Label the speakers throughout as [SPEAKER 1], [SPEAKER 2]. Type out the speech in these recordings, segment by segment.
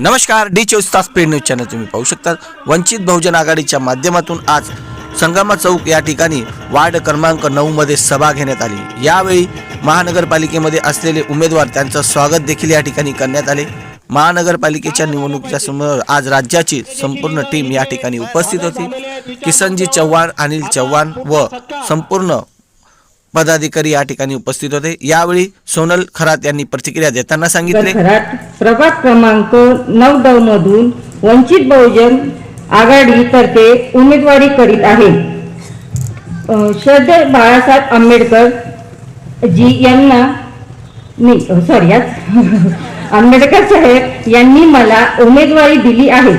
[SPEAKER 1] नमस्कार, डी 24 तास paid news channel तुम्ही पाहू शकता। वंचित बहुजन आघाडीच्या माध्यमातून आज संगमा चौक या ठिकाणी वार्ड क्रमांक 9 मध्ये सभा घेण्यात आली। यावेळी महानगरपालिकेमध्ये असलेले उमेदवार त्यांचं स्वागत देखील या ठिकाणी करण्यात आले। महानगरपालिकेच्या निवडणुकीच्या समोर आज राज्याची संपूर्ण टीम या ठिकाणी उपस्थित होती। किसनजी चव्हाण, अनिल चव्हाण व संपूर्ण पदाधिकारी या ठिकाणी उपस्थित होते। यावेळी सोनल खरात यांनी प्रतिक्रिया देताना सांगितले,
[SPEAKER 2] प्रभाग क्रमांक 9 मधून वंचित बहुजन आघाडी तर्फे उमेदवारी करीत आहे। श्रद्धेय बाळासाहेब आंबेडकर जी यांना आंबेडकर साहेब यांनी मला उमेदवारी दिली आहे।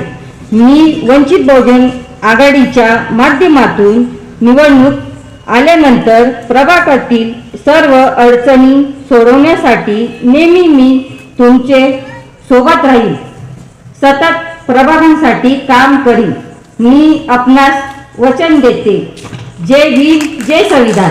[SPEAKER 2] मी वंचित बहुजन आघाडीच्या माध्यमातून निवडणूक आल्यानंतर प्रभागातील सर्व अडचणी सोडवण्यासाठी नेहमी मी तुमचे सोबत राहील, सतत प्रभागांसाठी काम करीन। मी आपणास वचन देते। जय भीम, जय संविधान।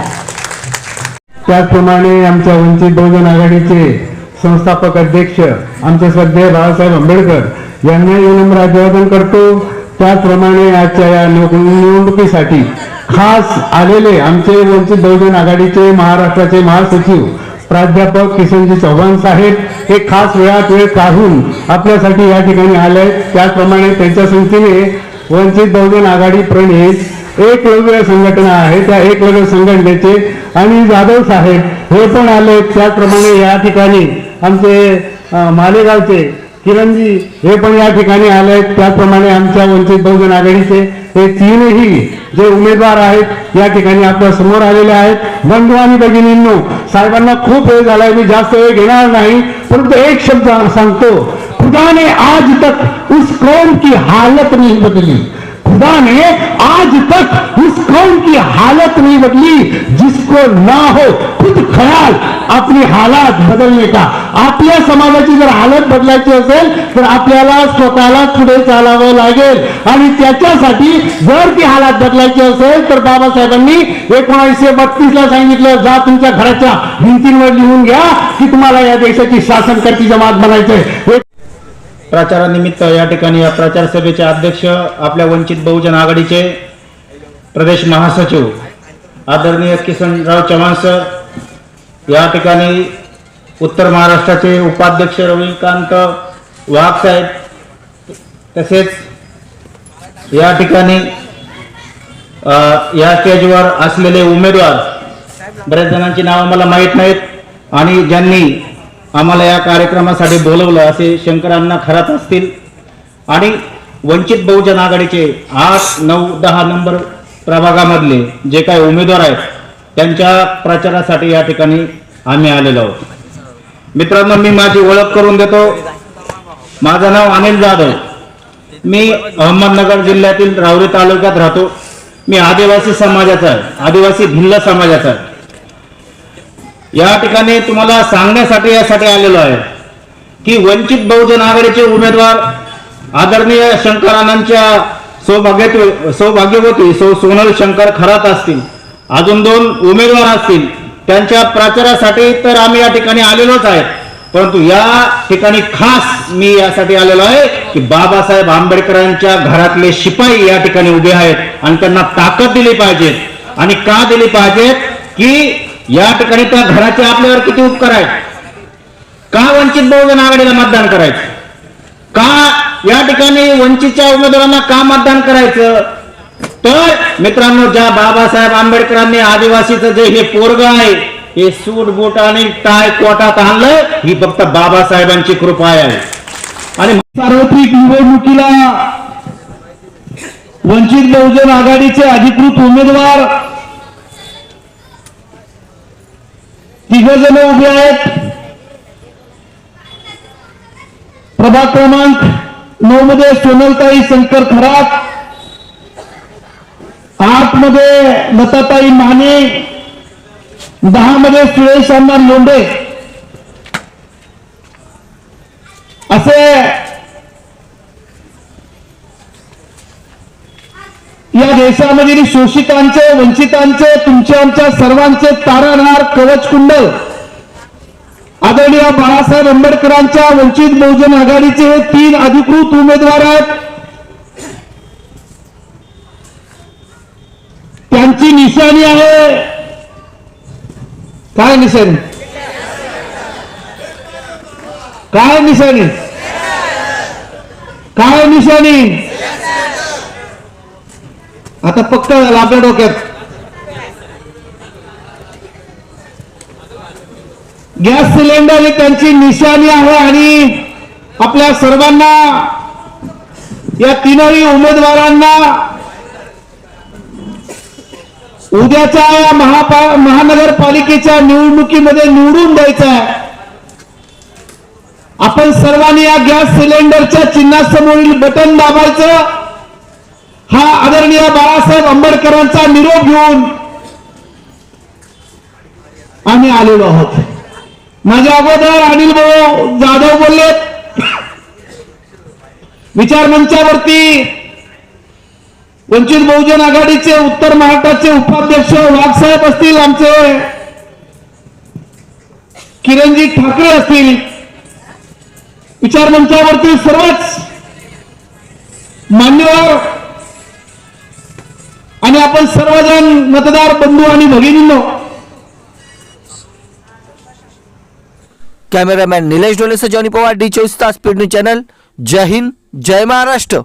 [SPEAKER 3] त्याचप्रमाणे आमच्या वंचित बहुजन आघाडीचे संस्थापक अध्यक्ष आमचे श्रद्धेय बाळासाहेब आंबेडकर यांना विनम्र अभिवादन करतो। त्याचप्रमाणे आजच्या या निवडणुकीसाठी खास आलेले आमचे वंचित बहुजन आघाडीचे महाराष्ट्राचे महासचिव प्राध्यापक किसनजी चव्हाण साहेब हे खास वेळात वेळ काढून आपल्यासाठी या ठिकाणी आले। त्याचप्रमाणे त्यांच्या संगतीने वंचित बहुजन आघाडी प्रणित एकलव्य संघटना आहे, त्या एकलव्य संघटनेचे आणि जाधव साहेब हे पण आले। त्याचप्रमाणे या ठिकाणी आमचे मालेगावचे किरणजी हे पण या ठिकाणी आले। त्याचप्रमाणे आमच्या वंचित बहुजन आघाडीचे हे तीनही जे उमेदवार आहेत या ठिकाणी आपल्या समोर आलेले आहेत। बंधू आणि भगिनींनो, साहेबांना खूप वेळ झालाय, मी जास्त वेळ घेणार नाही, परंतु एक शब्द सांगतो, खुदा ने आज तक उस कौम की हालत नहीं बदली, खुदा ने आज तक उस कौम की हालत नहीं बदली जिसको ना हो खुद ख्याल अपनी हालात बदलने का। आपल्या समाजाची जर हालत बदलायची असेल तर आपल्याला स्वतःला पुढे चालावं लागेल आणि त्याच्यासाठी जर ती हालात बदलायची असेल तर बाबासाहेबांनी 1932ला सांगितलं, जा तुमच्या घराच्या भिंतींवर लिहून घ्या की तुम्हाला या देशाची शासनकर्ती जमात बनायचंय।
[SPEAKER 4] प्रचारानिमित्त या ठिकाणी या प्रचार सभेचे अध्यक्ष आपल्या वंचित बहुजन आघाडीचे प्रदेश महासचिव आदरणीय किसनराव चव्हाण सर, या ठिकाणी उत्तर महाराष्ट्राचे उपाध्यक्ष रविकांत वाघ साहेब, तसेच या ठिकाणी या स्टेजवर असलेले उमेदवार, बऱ्याच जणांची नावं मला माहीत नाहीत आणि ज्यांनी आम्हाला या कार्यक्रमासाठी बोलवलं असे शंकरांना खरात असतील आणि वंचित बहुजन आघाडीचे 8, 9, 10 नंबर प्रभागामधले जे काही उमेदवार आहेत त्यांच्या प्रचारासाठी या ठिकाणी आम्ही आलेलो आहोत। मित्रांनो, मी माझी ओळख करून देतो। माझं नाव अनिल जाधव, मी अहमदनगर जिल्ह्यातील राहुरी तालुक्यात राहतो। मी आदिवासी समाजाचा आहे, आदिवासी भिल्ल समाजाचा आहे। या ठिकाणी तुम्हाला सांगण्यासाठी यासाठी आलेलो आहे की वंचित बहुजन आघाडीचे उमेदवार आदरणीय शंकरांच्या सौभाग्यवती सोनल शंकर खरात असतील, अजून 2 उमेदवार असतील, त्यांच्या प्रचारासाठी तर आम्ही या ठिकाणी आलेलोच आहे। परंतु या ठिकाणी खास मी यासाठी आलेलो आहे की बाबासाहेब आंबेडकरांच्या घरातले शिपाई या ठिकाणी उभे आहेत आणि त्यांना ताकद दिली पाहिजे। आणि का दिली पाहिजे की या ठिकाणी त्या घराचे आपल्यावर किती उपकार आहेत, का वंचित बहुजन आघाडीला मतदान करायचं, का या ठिकाणी वंचितच्या उमेदवारांना का मतदान करायचं। तर मित्रांनो, ज्या बाबासाहेब आंबेडकरांनी आदिवासीचं जे हे पोरग आहे हे सूट बूट आणि टाय कोटात आणलं, ही फक्त बाबासाहेबांची कृपा आहे। आणि
[SPEAKER 3] सार्वत्रिक निवडणुकीला वंचित बहुजन आघाडीचे अधिकृत उमेदवार 3 जण उभे आहेत। प्रभाग क्रमांक 9 मध्ये सोनलताई शंकर खरात, 8 मध्ये लताताई माने, 10 मध्ये सुरेश अण्णा लोंढे असे या देशामधील शोषितांचे, वंचितांचे, तुमच्या आमच्या सर्वांचे तारणहार, कवच कुंडल आदरणीय बाळासाहेब आंबेडकरांच्या वंचित बहुजन आघाडीचे हे 3 अधिकृत उमेदवार आहेत. त्यांची निशाणी आहे, काय निशाणी, काय निशाणी, काय निशाणी, आता पक्क झालं आपल्या डोक्यात. गॅस सिलेंडर ही त्यांची निशाणी आहे आणि आपल्या सर्वांना, या तीनही उमेदवारांना उद्याच्या या महानगरपालिकेच्या निवडणुकीमध्ये निवडून द्यायचं आहे. आपण सर्वांनी या गॅस सिलेंडरच्या चिन्हासमोरील बटन दाबायचं. हा आदरणीय बाळासाहेब आंबेडकरांचा निरोप घेऊन आम्ही आलेलो आहोत. माझ्या अगोदर अनिल भाऊ जाधव बोलले. विचार मंचावरती वंचित बहुजन आघाडीचे उत्तर महाराष्ट्राचे उपाध्यक्ष वाघसाहेब असतील, आमचे किरणजी ठाकरे असतील, विचार मंचावरती सर्वच मान्यवर आणि आपण सर्वजण मतदार बंधू आणि भगिनींनो.
[SPEAKER 1] कॅमेरामॅन निलेश डोलेसह जॉनी पवार, D24 तास स्पीड न्यूज चॅनल. जय हिंद, जय महाराष्ट्र.